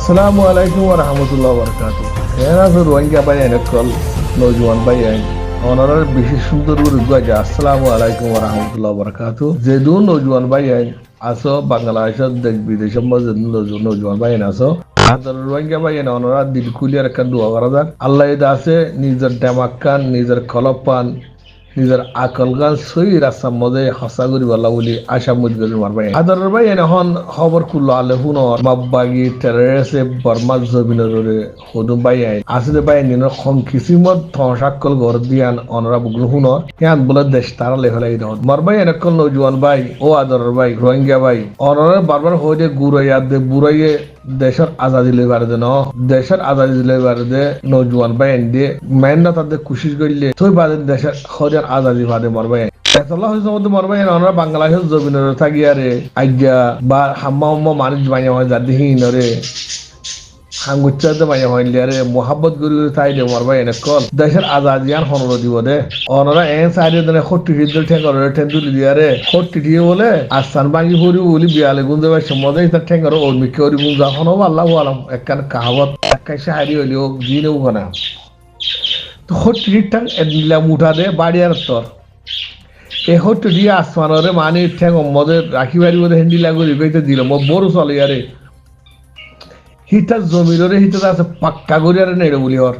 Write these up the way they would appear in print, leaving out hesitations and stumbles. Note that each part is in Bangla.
আসসালামু আলাইকুম ওয়া রাহমাতুল্লাহি ওয়া বারাকাতুহু। এরা তো রোহিঙ্গা ভাই এনেকল নওজোয়ান ভাই আইন অনারার বিশেষ সুন্দর উরুগুয়া যা আসসালামু আলাইকুম ওয়া রাহমাতুল্লাহি ওয়া বারাকাতুহু। যেদু নওজোয়ান ভাই আইন আসো বাংলাদেশের দেশ বিদেশের মধ্যে নওজোয়ান ভাই আইন আসো আদর রোহিঙ্গা ভাই আইন অনারা দিল খুলিয়ার একটা দোয়া করা যাক। আল্লাহ এদা আছে নিজের ডেমাক কান নিজের কলপ পান নিজের আকল গান সই রাস্তার মধ্যে হসা করি বলা বলি আশা মুজগল মারবাই আদর ভাই এখন খবর খুললো আলে হুনর মাব্বাগি টেররিস্টে বর্মা জবিনরে হদুম বাই আই আসলে বাই নিন খম কিসিমত থসাকল গর দিয়ান অনরা বুগল হুনর ইয়ান বলে দেশ তারা লেহলাই দন মারবাই এনেকল নজওয়ান ভাই ও আদর ভাই রোহিঙ্গা ভাই অনরা বারবার হয়ে যে গুরাইয়া দে বুরাইয়ে দেশের আজাদি লেবার দে ন দেশের আজাদি লেবার দে নজওয়ান ভাই এন দিয়ে মেন তাদের কুশিস করলে তুই বাদে দেশের খোঁজার আজাদি বাদে মরবাই আমরা বাংলাদেশের জমিনের থাকিয়ারে আজ্ঞা বা হাম্মা হাম্মা মানুষ মাইয়া হয় যার দিহীন রে হাঙ্গুচ্চাতে মাইয়া হইলে রে মোহাব্বত করি তাই দে মরবাই এনে কল দেশের আজাদিয়ান হনর দিব দে অনরা এন সাইডে দেনে খট্টি হিদল ঠেঙ্গর ঠেন্দুলি দিয়া রে খট্টি দিয়ে বলে আস্তান ভাঙি পড়ি বলি বিয়ালে গুঞ্জে বাই সম্বন্ধে তার ঠেঙ্গর ও মিকে ওরি গুঞ্জা হন আল্লাহ আলম একখান কাহাবত একখান সাহারি হইলেও দিনেও না তো খট্টি টাং এদিলা মুঠা দে বাড়ি আর তোর এই হট্টু দিয়ে আসমানরে মানে ঠেং মদের রাখি বাড়ি বোধ হেন্ডি লাগি বেঁচে দিল বড় চলে আরে হিটার জমিরে হিটার আছে পাক্কা করি আরে নেড়ে বলি ওর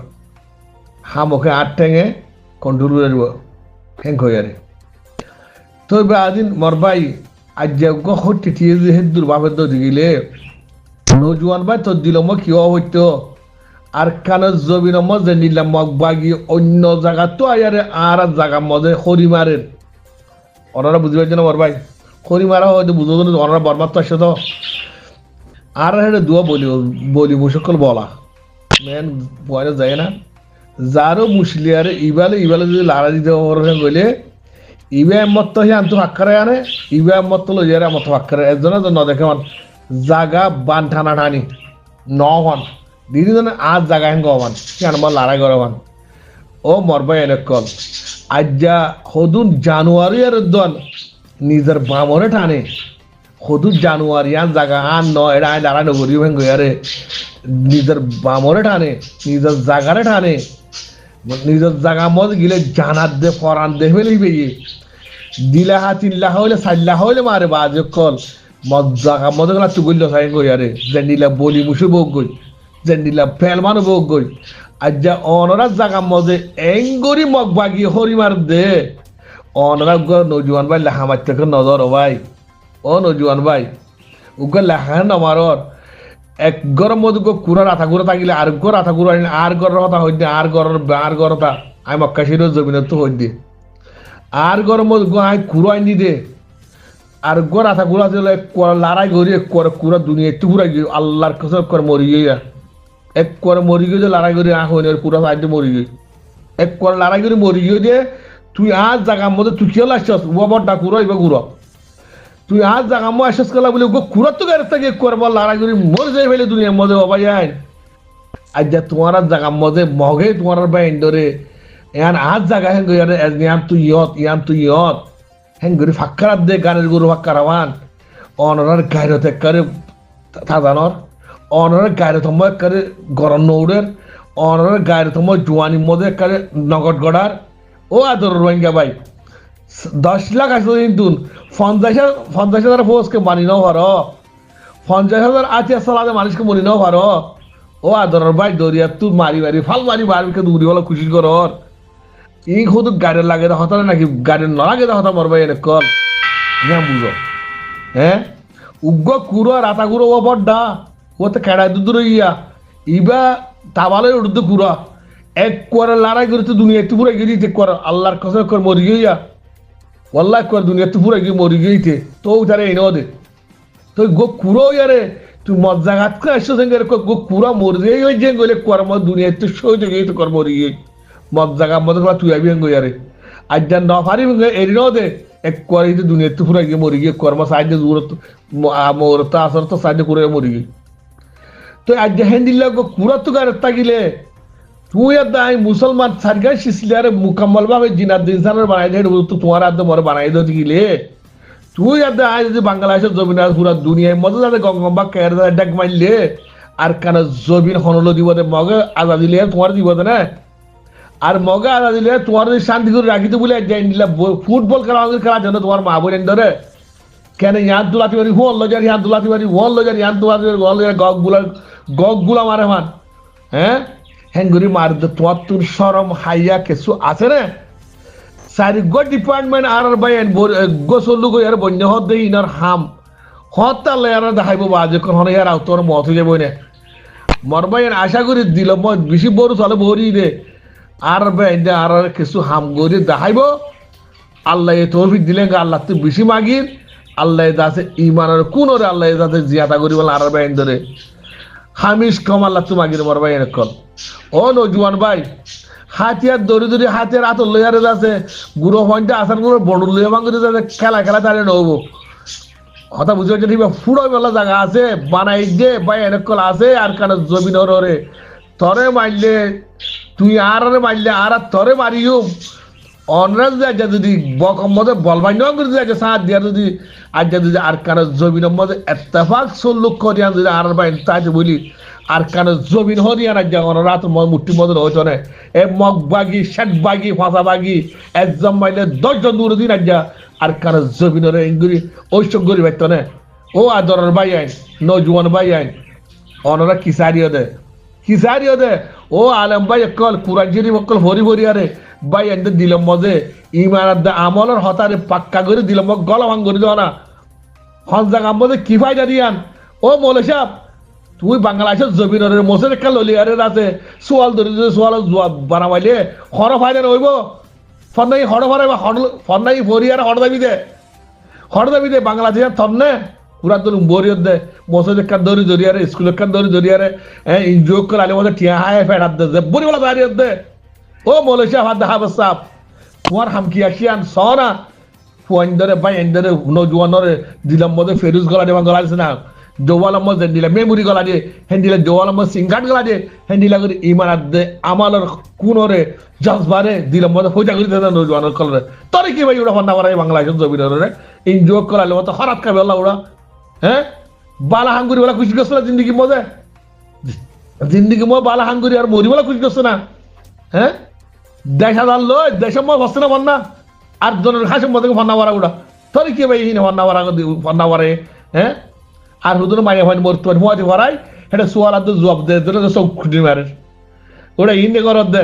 হামকে আট ঠেঙে কন্ট্রোল করে ঠেং হয়ে আরে তো আদিন মরবাই আজ যজ্ঞ হট্টি টিয়ে যে হেদুর বাপের তো দিলে নজওয়ান ভাই তোর দিল মো কি হইতো আর কানের জমির মধ্যে নিলাম মগ বাগি অন্য জায়গা তো আয়ারে আর জায়গা মধ্যে খড়ি মারেন ওনারা বুঝতে পারছে না ওর ভাই খড়ি মারা হয়তো বুঝো ওনারা বরবাদ তো আসে তো আর হেঁটে দুয়া বলি মুসকল বলা মেন বয়স যায় না যারও মুসলিয়ারে ইবালে যদি লাড়া দিতে গেলে ইবে মত হি আনতো হাক্কারে আনে ইবে মত লই যারে মত হাক্কারে একজনের জন্য দেখে জাগা বান ঠানা ঠানি ন হন দিদি জনে আজ জাগা হেন গবান কেন আমার লড়াই গরবান ও মরবাই এনে কল আজ্জা হদুন জানুয়ারি আর দন নিজের বামরে টানে হদুন জানুয়ারি আন জাগা আন ন এটা আই লড়াই নগরী ভেঙ্গ আরে নিজের বামরে টানে নিজের জাগারে টানে নিজের জাগা মত গিলে জানার দে ফরান দে ফেলিবে দিলা হা 3 লাখ হইলে 4 লাখ হইলে মারে বাজে কল মদ জাগা মদ গলা তুগিল সাই গই আরে জেন্ডিলা বলি মুসু বক গই জেন্ডিলা ফেল মানু বক গই আজ্জা অনরা জাগা মজে এঙ্গরি মগ বাগি হরিমার দে অনরা নজওয়ান ভাই লেখা মারতে নজর ভাই ও নজওয়ান ভাই উগা লেখা নমারর এক গরম মধ্যে কুড়া রাথা গুড়া থাকিলে আর গর রাথা গুড়া আর গরের কথা হইতে আর গরতা আমি মক্কাশির জমিনের তো হইতে আর গরম মধ্যে আই কুড়ো আইনি দে আর গর রাথা গুড়া দিলে লড়াই করি কুড়া দুনিয়া একটু ঘুরাই গিয়ে আল্লাহর কসম কর মরি গিয়া এক করে মরি গিয়ে যে লড়াই করে আহ হইনের পুরা সাইডে মরি গিয়ে এক করে লড়াই করে মরি গিয়ে দিয়ে তুই আজ জাগার মধ্যে তুই খেয়ে আসছস বড়টা কুড়ো এবার ঘুরো তুই আজ জাগা মো আসছস কলা বলে কুড়া তো গাড়ি থেকে করবো লড়াই করে মরে যাই ফেলে দুনিয়ার মধ্যে বাবা যায় আজ যা তোমার জাগার মধ্যে মগে তোমার বাইন ধরে এন আজ জাগা হেন গিয়ে ইয়াম তুই ইয়ত হেন করে ফাক্কারাত দে গানের গরু ফাক্কারাওয়ান অনরার গাইরতে করে থাজানর অনরের গায়ের তোমার একারে গরম নৌড়ের অনরের গায়ের তোমার জোয়ানির মধ্যে একারে নগদ গড়ার ও আদর রোহিঙ্গা ভাই 10 লাখ আসলো কিন্তু 50,000 ফৌজকে মানি নাও হর 50,000 আছে সালাদে মানুষকে মনি নাও হর ও আদর ভাই দরিয়া তুই মারি ফাল মারিকে দৌড়ি বলো খুশি কর এই শুধু গাড়ির লাগে হতা নাকি গাড়ির নলাগে হতা মরবাই এনে কল হ্যাঁ বুঝো হ্যাঁ উগ্র কুড়ো রাতা কুড়ো ও বড্ডা ও তো কেড়ায় দূর ইয়া ইবা তাবালে উড়তে কুড়া এক করে লড়াই করে তো দুনিয়া একটু পুরো গিয়ে দিতে কর আল্লাহর কসম কর মরি গিয়া ওয়াল্লাহ কর দুনিয়া একটু পুরো গিয়ে মরি গিয়েছে তো উঠারে এনে দে তো গো কুড়ো ইয়ারে তুই মজ্জাঘাত করে আসছো সঙ্গে গো কুড়া মরি গিয়ে ওই যে গেলে কর মত দুনিয়া একটু সহ্য গিয়ে তো কর মরি গিয়ে মজ্জাঘাত মধ্যে তুই আবি গো ইয়ারে আজ যা ন পারি এরি ন দে এক করে দুনিয়া একটু পুরো গিয়ে মরি গিয়ে কর্ম সাইডে দূরত মোরতা আসর তো সাইডে করে মরি গিয়ে তো আজ হেন্দিল্লা কুড়া তো গাড়ি তাকিলে তুই আই মুসলমান সারগাই শিসলিয়ারে মুকাম্মল ভাবে জিনাদ ইনসানের বানাই দে তো তোমার আদে মরে বানাই দে গিলে তুই আই যদি বাংলাদেশের জমিন পুরা দুনিয়ার মধ্যে যাতে গঙ্গম্বা কেয়ার ডাক মারলে আর কানে জবিন হনলো দিব দে মগে আদা দিলে তোমার দিব দে না আর মগে আদা দিলে তোমার যদি শান্তি করে রাখিতে বলে ফুটবল খেলার জন্য তোমার মা বোন ধরে কেন ইয়ান তুলাতে পারি হুন লজার ইয়ান তুলাতে পারি হুন লজার ইয়ান তুলাতে পারি হুন লজার গগুলা মারে মান হ্যাঁ হেঙ্গুরি মার দে তোমার তোর শরম হাইয়া কিছু আছে না সারি গো ডিপার্টমেন্ট আর বাইন গোসলু গো আর বন্য হদ দেই ইনার হাম হদ তালে আর দেখাইবো বা যখন হন ইয়ার তোর মত হইলে বইনে মরবাইন আশা করি দিল বেশি বড় চলে বড়ি রে আর বাইন আর কিছু হাম গরি দেখাইবো আল্লাহ তৌফিক দিলে আল্লাহ তুই বেশি মাগির আল্লাহ দাসে ইমানের কোন রে আল্লাহ দাসে জিয়াদা করি বলে আর বাইন ধরে হামিশ কম আল্লাহ তুই মাগির মরবাইন কল ও নজুয়ান ভাই হাতিয়ার দড়ি দড়ি হাতিয়ার হাত লইয়ারে যাচ্ছে গুঁড়ো পয়েন্টে আসার গুলো বড় লইয়া ভাঙতে যাচ্ছে খেলা তারে নব কথা বুঝতে পারছি ঠিক ফুড়ো বেলা জায়গা আছে বানাই দে ভাই এনেকল আছে আর কানে জমিন রে তরে মারলে তুই আর মারলে আর তরে মারিও অনরাজ যা যদি বকম মধ্যে বলবাই ন করে যাচ্ছে সাথ দিয়া যদি আর যদি আর কানে জমিনের মধ্যে এত্তেফাক সল্লুক করিয়া যদি আর বাইন তাই বলি আর কানে জমিন হরিয়া না যা রাত মুঠি মধ্যে হইতো না এ মগ বাগি শেট বাগি ফাঁসা বাগি একজন মাইলে 10 জন দূর দিন আজ্ঞা আর কানে জমিনের ইঙ্গুরি ঐসব গরি বাইতো না ও আদরের ভাই আইন নজওয়ান ভাই আইন অনরা কিসারিও দে ও আলম ভাই কল কুরআন শরীফ কল ভরি ভরি আরে ভাই এন্ড দিলম মজে ইমানত দা আমলের হতারে পাক্কা করে দিলম গলা ভাঙ করে দাও না হন জায়গা মধ্যে কি ফায়দা দিয়ান ও মৌলা সাহেব তুই বাংলাদেশের জমিনের মোসের একটা ললিয়ারে আছে সোয়াল ধরে সোয়াল জবাব বানাবাইলে হর ফায়দা রইব ফন্নাই হর ফারাইবা ফন্নাই ফরিয়ার হর দাবি দে বাংলাদেশের থন্নে পুরা তো বরিয়ত দে মোসের একটা দড়ি জরিয়ারে স্কুল একটা দড়ি জরিয়ারে ইনজয় করে আলে মধ্যে টিয়া হায় ফেরাত দে বড়ি বলা দাঁড়িয়ে দে ও মৌলা সাহেব হাত দেখা সাপ তোমার হামকি আসিয়ান সনা ফুয়াইন ধরে ভাই এন ধরে নজওয়ানরে দিলাম মধ্যে ফেরুজ গলা দেওয়া গলা দিছে না জওয়ালা মধ্যে দিলে মেমোরি গলা দিয়ে হেন দিলে জওয়ালা মধ্যে সিঙ্গাট গলা দিয়ে হেন দিলা করে ইমানাত দে আমালর কোনরে জজবারে দিলাম মধ্যে ফৌজা করে দেন নজওয়ানর কলরে তরে কি ভাই ওরা ফন্না মারাই বাংলাদেশের জমিনরে এনজয় করালে মতো হরাত খাবে আল্লাহ ওরা হ্যাঁ বালা হাঙ্গুরি বলা খুশি করছে না জিন্দগি মধ্যে বালা হাঙ্গুরি আর মরি বলা খুশি করছে না হ্যাঁ দেখা জানলো দেশের মধ্যে হচ্ছে না বন্যা আর জনের খাসের মধ্যে ফন্না মারা ওরা তরে কি ভাই ফন্না মারে হ্যাঁ আর হুদুর মাইয়া হয় মরতে পারে মোয়াতে ভরাই এটা সোয়াল আর জবাব দে চোখ খুঁটি মারে ওটা ইন্দি করত দে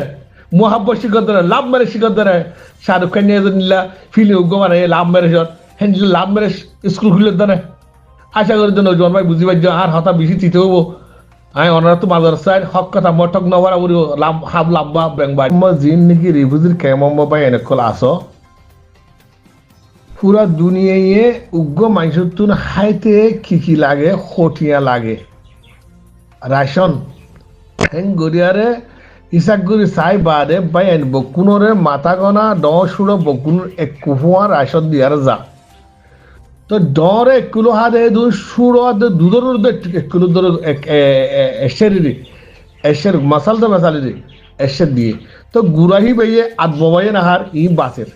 মোহাব্বত শিখত ধরে লাভ মেরে শিখত ধরে শাহরুখ খান নিয়ে নিলা ফিলি উগ্র মানে লাভ মেরে হ্যাঁ লাভ মেরে স্কুল খুলে ধরে আশা করি জন্য জন ভাই বুঝি পারছো আর হতা বেশি চিতে হবো আমি ওনারা তো মাদার সাইড হক কথা মটক নবার বলি লাভ হাব লাভবা ব্যাংবাই জিন নাকি রিভুজির কেমন পাই এনেকল আসো পুরা দুনিয়ায় উগ্র মানুষের তুন হাইতে কি লাগে খটিয়া লাগে রাশন হেং গড়িয়ারে ইসাক গড়ি চাই বাদে বাই আনব কোনরে মাথা গনা ড সুড়ো বকুন এক কুফুয়া রাশন দিয়ার যা তো ডরে এক কিলো হাতে দু সুড়ো দুধর এক কিলো ধর এসের মশাল তো মশালি রে এসের দিয়ে তো গুড়াহি বেয়ে আদবাই নাহার ই বাসের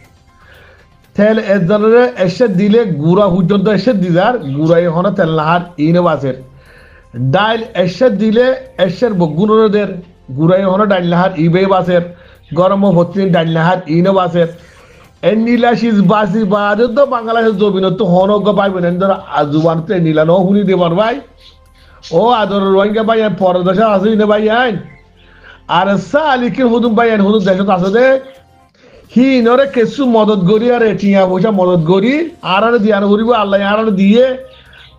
তেল এজরে এসে দিলে গুড়া পর্যন্ত এসে দিদার গুড়াই হনে তেল নাহার ইনে বাসের ডাইল এসে দিলে এসের বগুনদের গুড়াই হনে ডাইল নাহার ইবে বাসের গরম ভর্তি ডাইল নাহার ইনে বাসের নীলা শীষ বাসি বাদে তো বাংলাদেশের জমিন তো হনক পাইবেন ধর জুবানতে নীলা ন শুনি দেবার ভাই ও আদর রোহিঙ্গা ভাই পরদেশে আছে ইনে ভাই আইন আর সালিকের হুদুম ভাই আইন হুদুম দেশত আছে দে হি নরে কিছু মদত করি আর টিয়া পয়সা মদত করি আর দিয়ান করিব আল্লাহ আর দিয়ে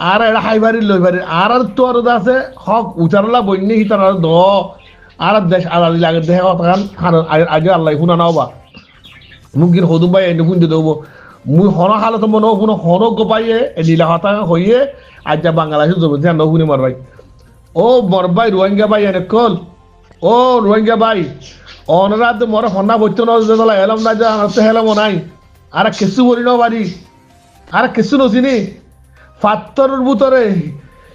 আর এটা হাইবারি লইবারি আর তোর আছে হক উচারলা বন্যে হি তার দ আর দেশ আলাদি লাগে দেহ আগে আল্লাহ শুনা নাও বা মুগির হদুম ভাই এনে শুনতে দেবো মুই হন হালত মনে শুনো হন গোপাইয়ে নীলা হতা হইয়ে আজ যা বাংলাদেশের জমি ধ্যান শুনি মার ভাই ও মর ভাই রোহিঙ্গা ভাই এনে কল ও রোহিঙ্গা ভাই অনরাত মরে হন্না বইতে না এলাম না যা হেলামো নাই আর কিছু বলি ন বাড়ি আর কিছু নচিনি পাত্তরের ভিতরে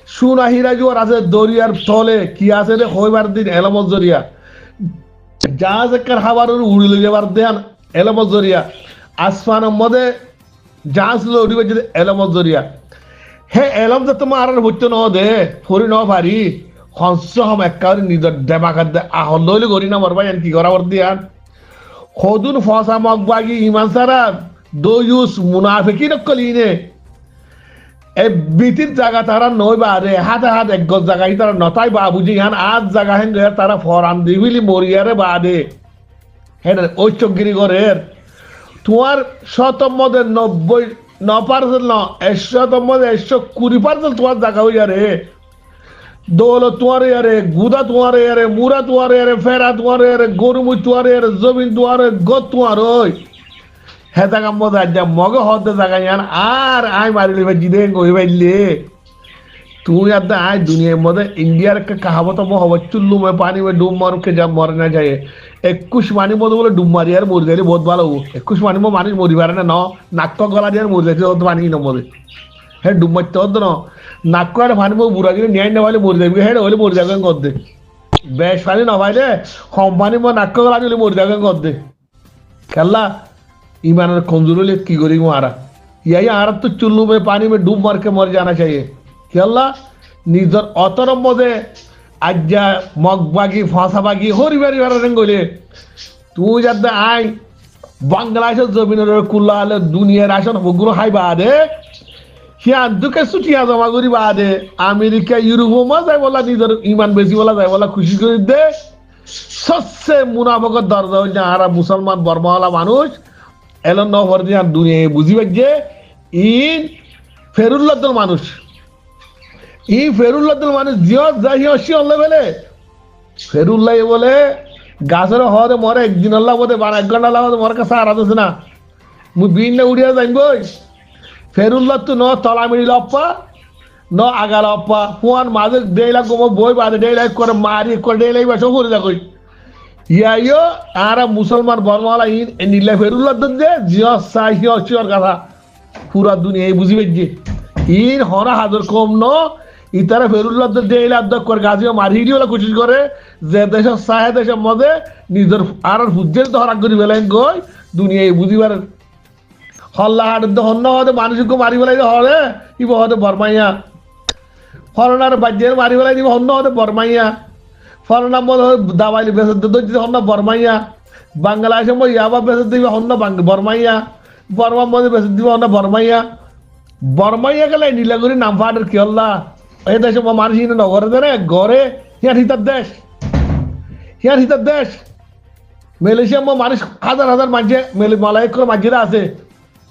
সুনাহিরা জোয়ার আছে দরিয়ার তলে কি আছে রে হইবার দিন এলামত জরিয়া জাহাজ একার হাবারের উড়িলে যাবার দেন এলামত জরিয়া আসমানের মধ্যে জাহাজ উড়িবার যদি এলামত জরিয়া হে এলাম যে তোমার আর হইতে ন দে ফরি ন পারি হংস হম একাউরি নিজের দেমাকার দে আহল লইলে করি না মর ভাই কি করাবার দিয়ান হদুন ফসা মগবাগি ইমান সারা দোয়ুস মুনাফিকি নকলিনে এ বিতির জায়গা তারা নই বাদে হাতে হাত এক গজ জায়গা তারা নতাই বা বুঝি হান আজ জায়গা হেন তারা ফরান দিবিলি মরিয়ারে বাদে হ্যাঁ ওই চকগিরি ঘরের তোমার শতমদের 90% ন 120% তোমার জায়গা হইয়া রে দৌলত তোমার ইয়ারে গুদা তোমার ইয়ারে মুরা তোমার ইয়ারে ফেরা তোমার ইয়ারে গরুমুই তোমার ইয়ারে জমিন তোমার গত তোমার ওই হে জায়গা মজা যা মগে হতে জায়গা ইয়ান আর আই মারিলি ভাই জিদে গই বাইলে তুই আর আই দুনিয়ার মধ্যে ইন্ডিয়ার একটা কাহাবত হব চুল্লু মে পানি মে ডুব মার কে যা মরে না যায় 21 মানি মধ্যে বলে ডুব মারি আর মরে গেলে বহুত ভালো 21 মানি মানুষ মরি পারে না নাক গলা দিয়ে মরে যাচ্ছে অত পানি না মরে হ্যাঁ ডুব মারতে হতো না নাক আর পানি বুড়া গেলে নিয়ে না পাইলে মরে যাবে হ্যাঁ হলে মরে যাবেন গদ্দে বেশ পানি না পাইলে কম পানি নাক গলা দিলে মরে যাবেন গদ্দে খেলা ইমানের কমজোর হলে কি করি মারা ইয়াই আর তো চুল্লু মে পানি মে ডুব মার के मर जाना चाहिए খেলা নিজের অতরম মধ্যে আজ্জা মগবাগি ফাঁসাবাগি হরিবারি বারেন গলে তুই যাতে আই বাংলাদেশের জমিনের কুল্লা হলে দুনিয়ার আসন বগুলো হাই বাদে হিয়ান দুকে ছুটিয়া জমা করি বাদে আমেরিকা ইউরোপ যাই বলা নিজের ইমান বেশি বলা যায় বলা খুশি করে দে সবচেয়ে মুনাফকর দরজা হইছে আরা মুসলমান বর্মাওয়ালা মানুষ এলন নহর দিয়া দুনিয়া বুঝিবে যে ইন ফেরুল্লাদুল মানুষ ই ফেরুল্লাদুল মানুষ জিও যাই অসি অল্লে বেলে ফেরুল্লাহ বলে গাছের হরে মরে একদিন আল্লাহ বলে 1 ঘন্টা আল্লাহ মরে কাছে আর আছে না মুই বিন না উড়িয়া যাইবই ফেরুল্লাহ তো ন তলা মিড়ি লপ্পা ন আগাল অপ্পা ফুয়ান মাঝে ডেইলা গোমো বই বাদে ডেইলা করে মারি করে ডেইলাই বাসো করে যাকই ইয়াইও আরা মুসলমান বর্মাওয়ালা ইন নীলা ফেরুল্লাহ দে জিও সাহি অচিওর কথা পুরা দুনিয়া বুঝিবে যে ইন হরা হাজার কম ন ইতারা ফেরুল্লাহ ডেইলা আদক করে গাজিও মারি দিওলা কোশিশ করে যে দেশের সাহে দেশের মধ্যে নিজের আর হুজ্জের ধরা করি বেলাইন গই দুনিয়া বুঝিবার হল্লা হাট হন্য হতে মানুষকে মারি বেলাই হরে ইব হতে বর্মাইয়া ফরনার বাজ্যের মারি বেলাই দিব হন্য হতে বর্মাইয়া ফরনার মধ্যে দাবাইলি বেসে দিতে হন্য বর্মাইয়া বাংলাদেশের মধ্যে ইয়াবা বেসে দিবে হন্য বর্মাইয়া বর্মার মধ্যে বেসে দিবে হন্য বর্মাইয়া বর্মাইয়া গেলে নীলাগুড়ি নাম ফাটের কি হল্লা এই দেশে মানুষ নগরে দেরে গড়ে হিয়ার হিতার দেশ হিয়ার হিতার দেশ মালয়েশিয়া মানুষ হাজার হাজার মাঝে মালয় করে মাঝিরা আছে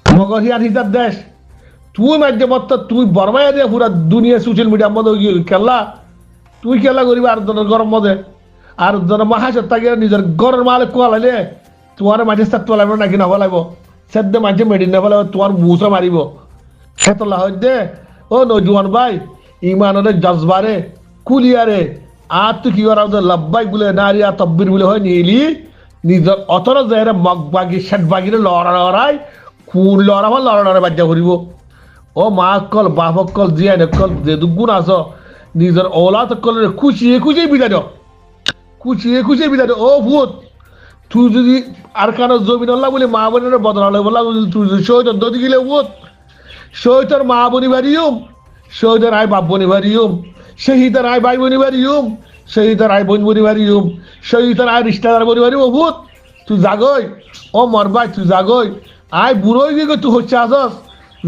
মগর হিয়ার হিতার দেশ তুই মাঝে মত তুই বর্মাইয়া দিয়ে পুরা দুনিয়া সোশ্যাল মিডিয়ার মধ্যে খেলা তুই খেলা করিবি আর জনের গরম মধ্যে আর জনের মাহাসত থাকে নিজের গরের মালে কোয়ালাইলে তোমার মাঝে থাকতে লাগবে নাকি না লাগবো সেদ্দে মাঝে মেডিন না বলে তোমার মুসা মারিব সেতলা হয় দে ও নজুয়ান ভাই ইমানের জজবারে কুলিয়ারে আর তুই কি করা লব্বাই বলে নারিয়া তব্বির বলে হয় নিলি নিজের অতর জায়গায় মগবাগি ষাটবাগিরে লড়াই কোন লড়াবার লড়াই বাজ্যা করিব ও মা কল বাপ কল জিয়ান কল যে দুগুণ আস নিজের ওলাত কল খুশিয়ে খুশিয়ে বিদায় দাও খুশিয়ে খুশিয়ে বিদায় দাও ও ভূত তুই যদি আর কারো জমিন আল্লাহ বলে মা বোনের বদলালে বললা তুই যদি শহীদ দদি গেলে ভূত শহীদের মা বনি বাড়িউম শহীদের আয় বাপ বনি বাড়িউম শহীদের আয় ভাই বনি বাড়িউম শহীদের আয় বোন বনি বাড়িউম শহীদের আয় রিস্তাদার বনি বাড়ি ও ভূত তুই জাগই ও মর ভাই তুই জাগই আয় বুড়োই গিয়ে তুই হচ্ছে আসস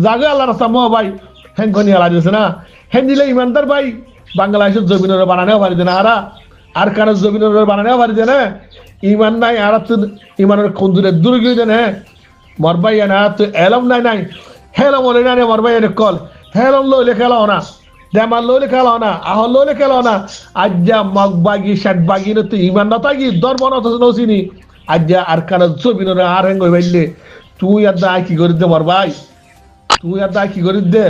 জাগে আল্লাহ রাস্তা মহ ভাই হ্যাং খনি আলা দিয়েছে না হ্যাঁ দিলে ইমানদার ভাই বাংলাদেশের জমিনের বানানেও পারি না আর কারো জমিনের বানানেও পারি না ইমান নাই আর তো ইমানের খন্দুরের দূর গিয়ে দেন হ্যাঁ মর ভাই না তুই এলম নাই নাই হেলম ওলে না মর ভাই কল হেলম লইলে খেলাও না দেমার লইলে খেলাও না আহল লইলে খেলাও না আজ্জা মগবাগি ষাটবাগি তুই ইমান না থাকি দরবার নসিনি আজ্জা আর কারো জমিনের আর হ্যাং হইলে তুই আর দা কি করি দে মর ভাই তুই আর দা কি করি দে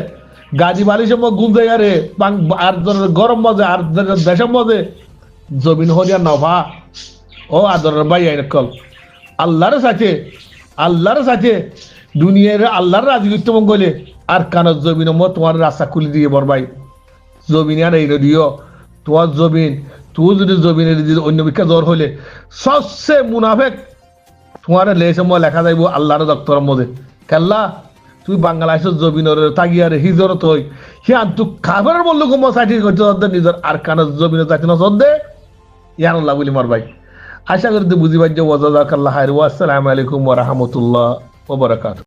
গাজী বালিশের মধ্যে গুল দেয় রে আর গরম মজে আর দেশের মধ্যে জমিন হরিয়া নভা ও আদরের ভাই আইন কল আল্লাহর সাথে দুনিয়ার আল্লাহর রাজগিত্য মঙ্গলে আর কানের জমিন তোমার রাস্তা খুলে দিয়ে বর ভাই জমিন আর এই দিও তোমার জমিন তুই যদি জমিনের অন্য বিখ্যাত জ্বর হলে সবচেয়ে মুনাফেক তোমার লেসে লেখা যাইব আল্লাহর দপ্তরের মধ্যে খেললা তুই বাংলাদেশের জমিনের তাগিয়ারে হিজরত হই হিয়ান তুই খাবারের বললো কুমা সাইটি করতে নিজের আর কানের জমিনে যাইতে না সদ্দে ইয়ান আল্লাহ বলি মার ভাই আশা করি তুই বুঝি পাই যে ওয়াজাজাকাল্লাহ খাইর ওয়া আসসালামু আলাইকুম ওয়া রাহমাতুল্লাহ ওয়া বারাকাতুহু